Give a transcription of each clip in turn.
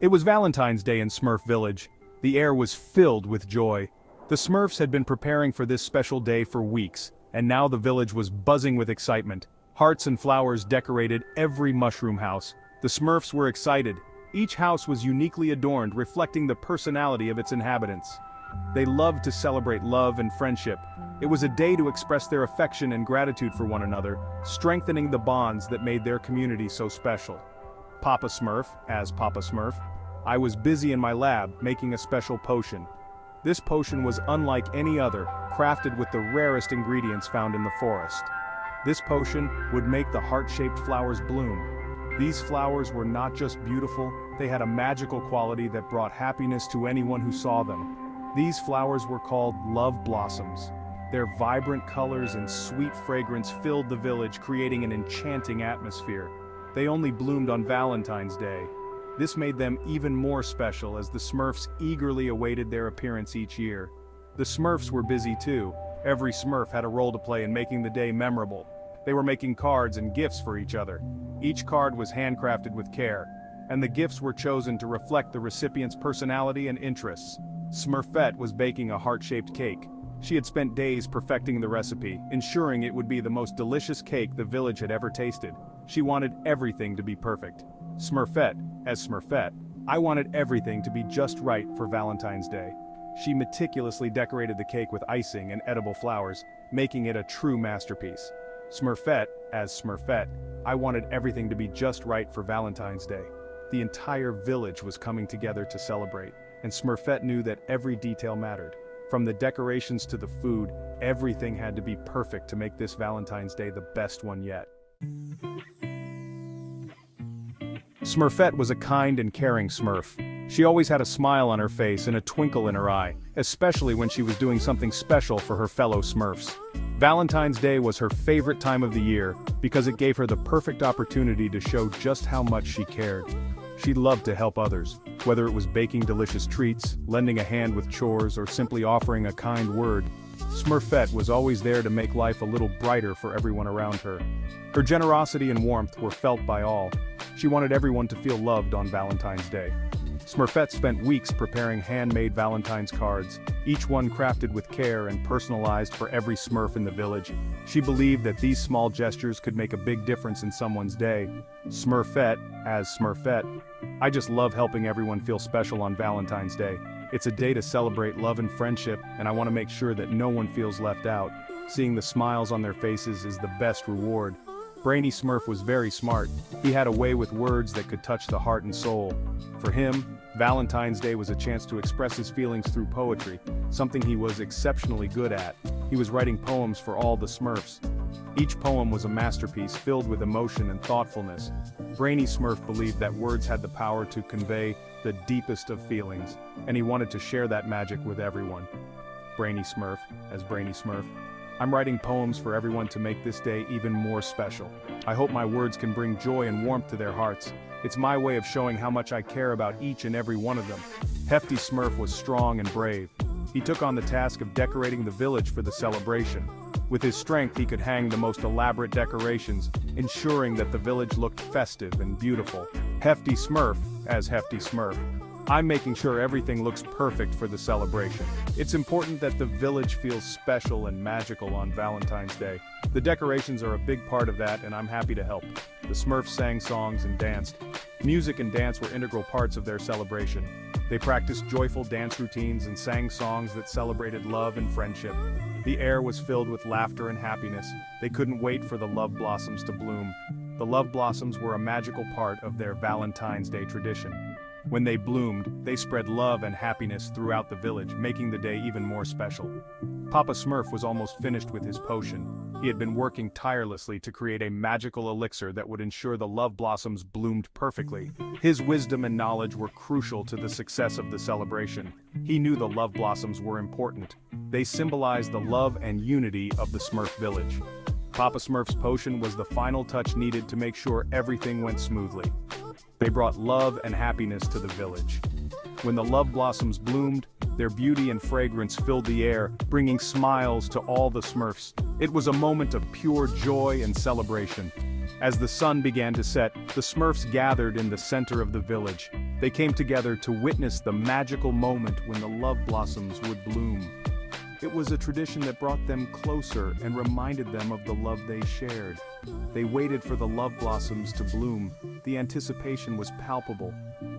It was Valentine's Day in Smurf Village. The air was filled with joy. The Smurfs had been preparing for this special day for weeks, and now the village was buzzing with excitement. Hearts and flowers decorated every mushroom house. The Smurfs were excited. Each house was uniquely adorned, reflecting the personality of its inhabitants. They loved to celebrate love and friendship. It was a day to express their affection and gratitude for one another, strengthening the bonds that made their community so special. Papa Smurf, as Papa Smurf, I was busy in my lab making a special potion. This potion was unlike any other, crafted with the rarest ingredients found in the forest. This potion would make the heart-shaped flowers bloom. These flowers were not just beautiful, they had a magical quality that brought happiness to anyone who saw them. These flowers were called love blossoms. Their vibrant colors and sweet fragrance filled the village, creating an enchanting atmosphere. They only bloomed on Valentine's Day. This made them even more special as the Smurfs eagerly awaited their appearance each year. The Smurfs were busy too. Every Smurf had a role to play in making the day memorable. They were making cards and gifts for each other. Each card was handcrafted with care, and the gifts were chosen to reflect the recipient's personality and interests. Smurfette was baking a heart-shaped cake. She had spent days perfecting the recipe, ensuring it would be the most delicious cake the village had ever tasted. She wanted everything to be perfect. Smurfette, as Smurfette, I wanted everything to be just right for Valentine's Day. She meticulously decorated the cake with icing and edible flowers, making it a true masterpiece. Smurfette, as Smurfette, I wanted everything to be just right for Valentine's Day. The entire village was coming together to celebrate, and Smurfette knew that every detail mattered. From the decorations to the food, everything had to be perfect to make this Valentine's Day the best one yet. Smurfette was a kind and caring Smurf. She always had a smile on her face and a twinkle in her eye, especially when she was doing something special for her fellow Smurfs. Valentine's Day was her favorite time of the year because it gave her the perfect opportunity to show just how much she cared. She loved to help others, whether it was baking delicious treats, lending a hand with chores, or simply offering a kind word. Smurfette was always there to make life a little brighter for everyone around her. Her generosity and warmth were felt by all. She wanted everyone to feel loved on Valentine's Day. Smurfette spent weeks preparing handmade Valentine's cards, each one crafted with care and personalized for every Smurf in the village. She believed that these small gestures could make a big difference in someone's day. Smurfette, as Smurfette, I just love helping everyone feel special on Valentine's Day. It's a day to celebrate love and friendship, and I want to make sure that no one feels left out. Seeing the smiles on their faces is the best reward. Brainy Smurf was very smart. He had a way with words that could touch the heart and soul. For him, Valentine's Day was a chance to express his feelings through poetry, something he was exceptionally good at. He was writing poems for all the Smurfs. Each poem was a masterpiece filled with emotion and thoughtfulness. Brainy Smurf believed that words had the power to convey the deepest of feelings, and he wanted to share that magic with everyone. Brainy Smurf, as Brainy Smurf, I'm writing poems for everyone to make this day even more special. I hope my words can bring joy and warmth to their hearts. It's my way of showing how much I care about each and every one of them. Hefty Smurf was strong and brave. He took on the task of decorating the village for the celebration. With his strength, he could hang the most elaborate decorations, ensuring that the village looked festive and beautiful. Hefty Smurf, as Hefty Smurf, I'm making sure everything looks perfect for the celebration. It's important that the village feels special and magical on Valentine's Day. The decorations are a big part of that, and I'm happy to help. The Smurfs sang songs and danced. Music and dance were integral parts of their celebration. They practiced joyful dance routines and sang songs that celebrated love and friendship. The air was filled with laughter and happiness. They couldn't wait for the love blossoms to bloom. The love blossoms were a magical part of their Valentine's Day tradition. When they bloomed, they spread love and happiness throughout the village, making the day even more special. Papa Smurf was almost finished with his potion. He had been working tirelessly to create a magical elixir that would ensure the love blossoms bloomed perfectly. His wisdom and knowledge were crucial to the success of the celebration. He knew the love blossoms were important. They symbolized the love and unity of the Smurf village. Papa Smurf's potion was the final touch needed to make sure everything went smoothly. They brought love and happiness to the village. When the love blossoms bloomed, their beauty and fragrance filled the air, bringing smiles to all the Smurfs. It was a moment of pure joy and celebration. As the sun began to set, the Smurfs gathered in the center of the village. They came together to witness the magical moment when the love blossoms would bloom. It was a tradition that brought them closer and reminded them of the love they shared. They waited for the love blossoms to bloom. The anticipation was palpable.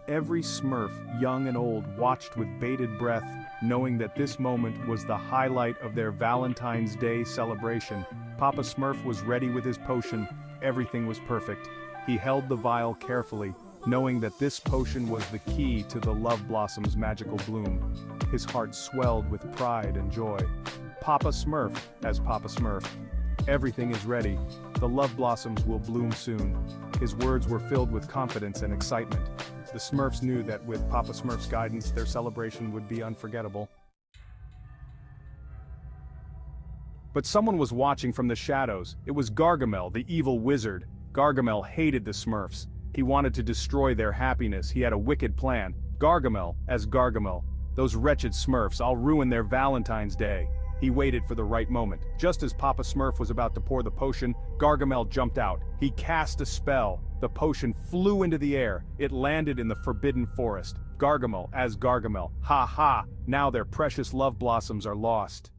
Every Smurf, young and old, watched with bated breath, knowing that this moment was the highlight of their Valentine's Day celebration. Papa Smurf was ready with his potion. Everything was perfect. He held the vial carefully, knowing that this potion was the key to the love blossom's magical bloom. His heart swelled with pride and joy. Papa Smurf, as Papa Smurf. Everything is ready. The love blossoms will bloom soon. His words were filled with confidence and excitement. The Smurfs knew that with Papa Smurf's guidance, their celebration would be unforgettable. But someone was watching from the shadows. It was Gargamel, the evil wizard. Gargamel hated the Smurfs. He wanted to destroy their happiness. He had a wicked plan. Gargamel, as Gargamel. Those wretched Smurfs, I'll ruin their Valentine's Day. He waited for the right moment. Just as Papa Smurf was about to pour the potion, Gargamel jumped out. He cast a spell. The potion flew into the air. It landed in the forbidden forest. Gargamel, as Gargamel. Ha ha! Now their precious love blossoms are lost.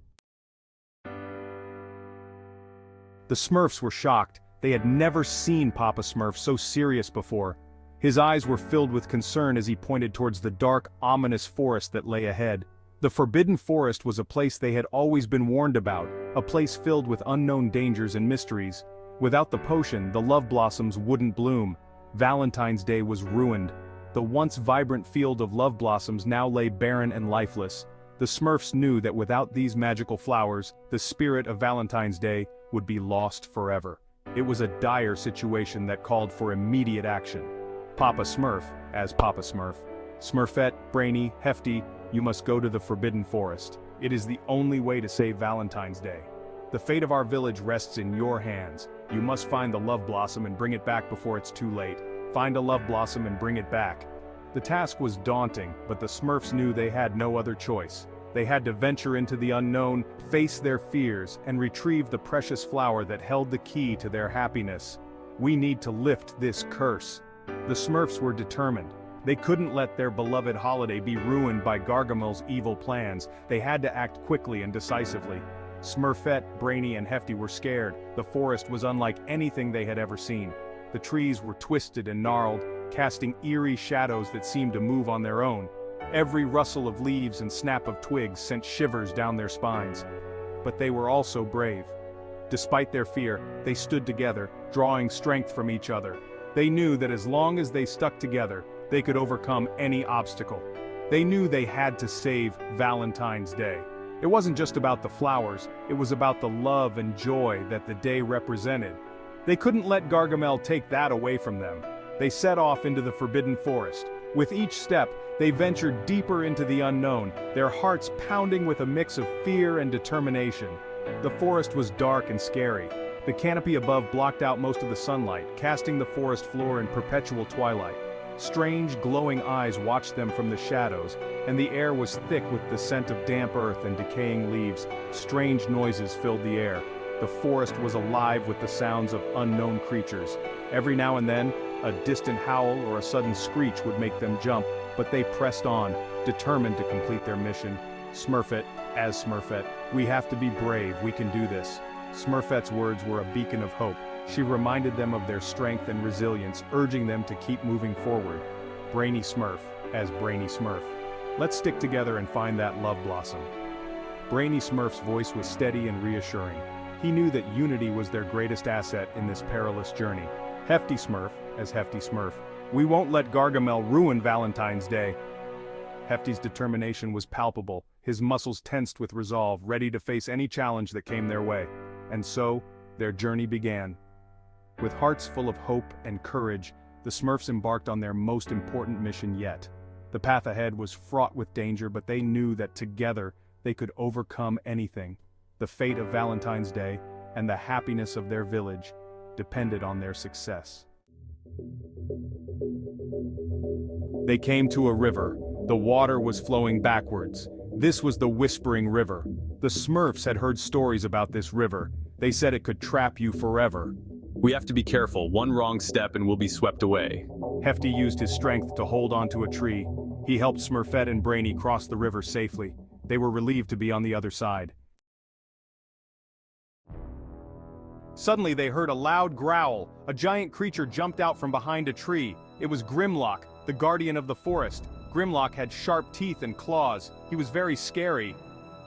The Smurfs were shocked. They had never seen Papa Smurf so serious before. His eyes were filled with concern as he pointed towards the dark, ominous forest that lay ahead. The Forbidden Forest was a place they had always been warned about, a place filled with unknown dangers and mysteries. Without the potion, the love blossoms wouldn't bloom. Valentine's Day was ruined. The once vibrant field of love blossoms now lay barren and lifeless. The Smurfs knew that without these magical flowers, the spirit of Valentine's Day would be lost forever. It was a dire situation that called for immediate action. Papa Smurf, as Papa Smurf. Smurfette, Brainy, Hefty, you must go to the Forbidden Forest. It is the only way to save Valentine's Day. The fate of our village rests in your hands. You must find the love blossom and bring it back before it's too late. Find a love blossom and bring it back. The task was daunting, but the Smurfs knew they had no other choice. They had to venture into the unknown, face their fears, and retrieve the precious flower that held the key to their happiness. We need to lift this curse. The Smurfs were determined. They couldn't let their beloved holiday be ruined by Gargamel's evil plans. They had to act quickly and decisively. Smurfette, Brainy, and Hefty were scared. The forest was unlike anything they had ever seen. The trees were twisted and gnarled, casting eerie shadows that seemed to move on their own. Every rustle of leaves and snap of twigs sent shivers down their spines. But they were also brave. Despite their fear, they stood together, drawing strength from each other. They knew that as long as they stuck together, they could overcome any obstacle. They knew they had to save Valentine's Day. It wasn't just about the flowers, it was about the love and joy that the day represented. They couldn't let Gargamel take that away from them. They set off into the Forbidden Forest. With each step, they ventured deeper into the unknown, their hearts pounding with a mix of fear and determination. The forest was dark and scary. The canopy above blocked out most of the sunlight, casting the forest floor in perpetual twilight. Strange, glowing eyes watched them from the shadows, and the air was thick with the scent of damp earth and decaying leaves. Strange noises filled the air. The forest was alive with the sounds of unknown creatures. Every now and then, a distant howl or a sudden screech would make them jump, but they pressed on, determined to complete their mission. Smurfette, as Smurfette, we have to be brave, we can do this. Smurfette's words were a beacon of hope. She reminded them of their strength and resilience, urging them to keep moving forward. Brainy Smurf, as Brainy Smurf. Let's stick together and find that love blossom. Brainy Smurf's voice was steady and reassuring. He knew that unity was their greatest asset in this perilous journey. Hefty Smurf, as Hefty Smurf. We won't let Gargamel ruin Valentine's Day. Hefty's determination was palpable, his muscles tensed with resolve, ready to face any challenge that came their way. And so, their journey began. With hearts full of hope and courage, the Smurfs embarked on their most important mission yet. The path ahead was fraught with danger, but they knew that together they could overcome anything. The fate of Valentine's Day and the happiness of their village depended on their success. They came to a river. The water was flowing backwards. This was the Whispering River. The Smurfs had heard stories about this river. They said it could trap you forever. We have to be careful. One wrong step and we'll be swept away. Hefty used his strength to hold onto a tree. He helped Smurfette and Brainy cross the river safely. They were relieved to be on the other side. Suddenly they heard a loud growl. A giant creature jumped out from behind a tree. It was Grimlock, the guardian of the forest. Grimlock had sharp teeth and claws. He was very scary.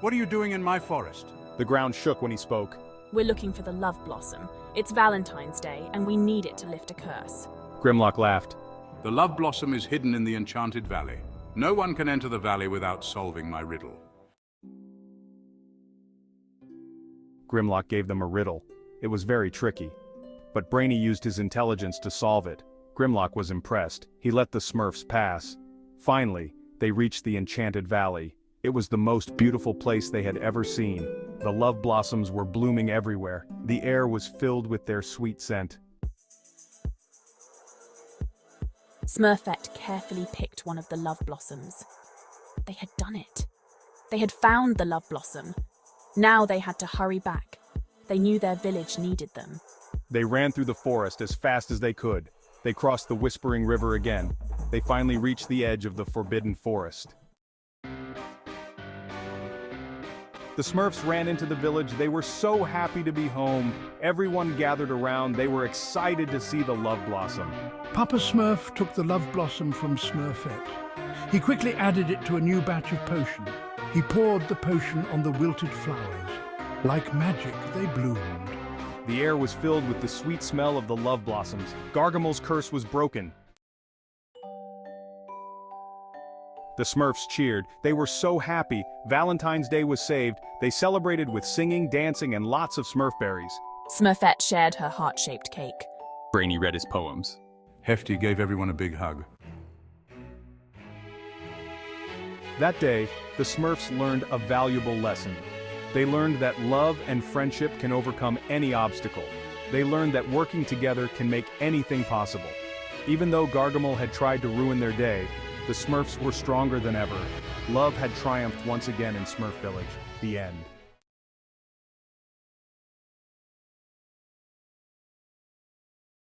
What are you doing in my forest? The ground shook when he spoke. We're looking for the love blossom. It's Valentine's Day, and we need it to lift a curse. Grimlock laughed. The love blossom is hidden in the enchanted valley. No one can enter the valley without solving my riddle. Grimlock gave them a riddle. It was very tricky. But Brainy used his intelligence to solve it. Grimlock was impressed. He let the Smurfs pass. Finally, they reached the enchanted valley. It was the most beautiful place they had ever seen. The love blossoms were blooming everywhere. The air was filled with their sweet scent. Smurfette carefully picked one of the love blossoms. They had done it. They had found the love blossom. Now they had to hurry back. They knew their village needed them. They ran through the forest as fast as they could. They crossed the Whispering River again. They finally reached the edge of the forbidden forest. The Smurfs ran into the village. They were so happy to be home. Everyone gathered around. They were excited to see the love blossom. Papa Smurf took the love blossom from Smurfette. He quickly added it to a new batch of potion. He poured the potion on the wilted flowers. Like magic, they bloomed. The air was filled with the sweet smell of the love blossoms. Gargamel's curse was broken. The Smurfs cheered. They were so happy. Valentine's Day was saved. They celebrated with singing, dancing, and lots of Smurf berries. Smurfette shared her heart-shaped cake. Brainy read his poems. Hefty gave everyone a big hug. That day, the Smurfs learned a valuable lesson. They learned that love and friendship can overcome any obstacle. They learned that working together can make anything possible. Even though Gargamel had tried to ruin their day, the Smurfs were stronger than ever. Love had triumphed once again in Smurf Village. The end.